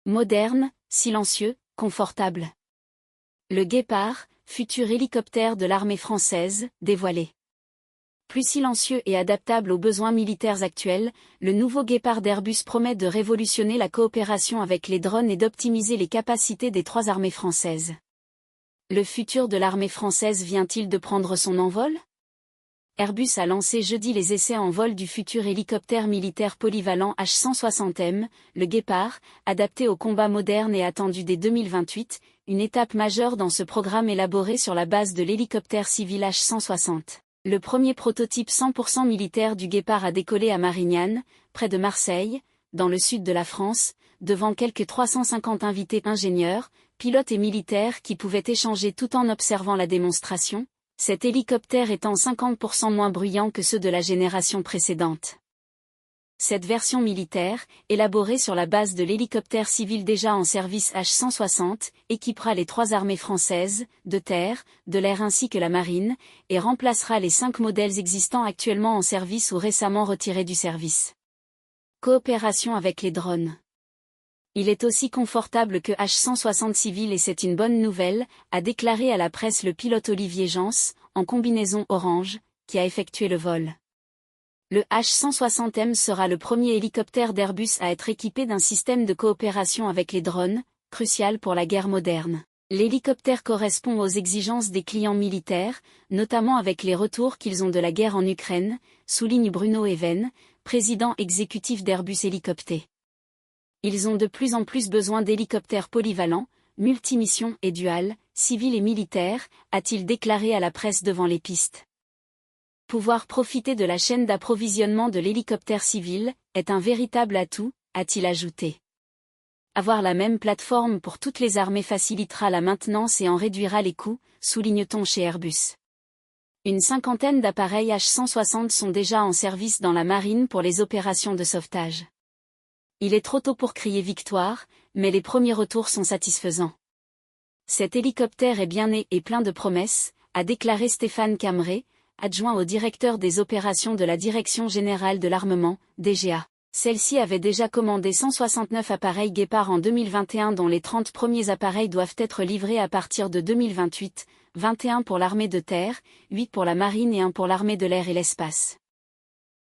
Moderne, silencieux, confortable. Le Guépard, futur hélicoptère de l'armée française, dévoilé. Plus silencieux et adaptable aux besoins militaires actuels, le nouveau Guépard d'Airbus promet de révolutionner la coopération avec les drones et d'optimiser les capacités des trois armées françaises. Le futur de l'armée française vient-il de prendre son envol ? Airbus a lancé jeudi les essais en vol du futur hélicoptère militaire polyvalent H-160M, le Guépard, adapté au combat moderne et attendu dès 2028, une étape majeure dans ce programme élaboré sur la base de l'hélicoptère civil H-160. Le premier prototype 100% militaire du Guépard a décollé à Marignane, près de Marseille, dans le sud de la France, devant quelques 350 invités ingénieurs, pilotes et militaires qui pouvaient échanger tout en observant la démonstration, cet hélicoptère étant 50% moins bruyant que ceux de la génération précédente. Cette version militaire, élaborée sur la base de l'hélicoptère civil déjà en service H-160, équipera les trois armées françaises, de terre, de l'air ainsi que la marine, et remplacera les 5 modèles existants actuellement en service ou récemment retirés du service. Coopération avec les drones. Il est aussi confortable que H-160 civil et c'est une bonne nouvelle, a déclaré à la presse le pilote Olivier Jans, en combinaison orange, qui a effectué le vol. Le H-160M sera le premier hélicoptère d'Airbus à être équipé d'un système de coopération avec les drones, crucial pour la guerre moderne. L'hélicoptère correspond aux exigences des clients militaires, notamment avec les retours qu'ils ont de la guerre en Ukraine, souligne Bruno Even, président exécutif d'Airbus Hélicoptère. Ils ont de plus en plus besoin d'hélicoptères polyvalents, multimissions et duals, civils et militaires, a-t-il déclaré à la presse devant les pistes. Pouvoir profiter de la chaîne d'approvisionnement de l'hélicoptère civil est un véritable atout, a-t-il ajouté. Avoir la même plateforme pour toutes les armées facilitera la maintenance et en réduira les coûts, souligne-t-on chez Airbus. Une cinquantaine d'appareils H-160 sont déjà en service dans la marine pour les opérations de sauvetage. Il est trop tôt pour crier victoire, mais les premiers retours sont satisfaisants. Cet hélicoptère est bien né et plein de promesses, a déclaré Stéphane Camré, adjoint au directeur des opérations de la Direction générale de l'armement, DGA. Celle-ci avait déjà commandé 169 appareils Guépard en 2021 dont les 30 premiers appareils doivent être livrés à partir de 2028, 21 pour l'armée de terre, 8 pour la marine et 1 pour l'armée de l'air et l'espace.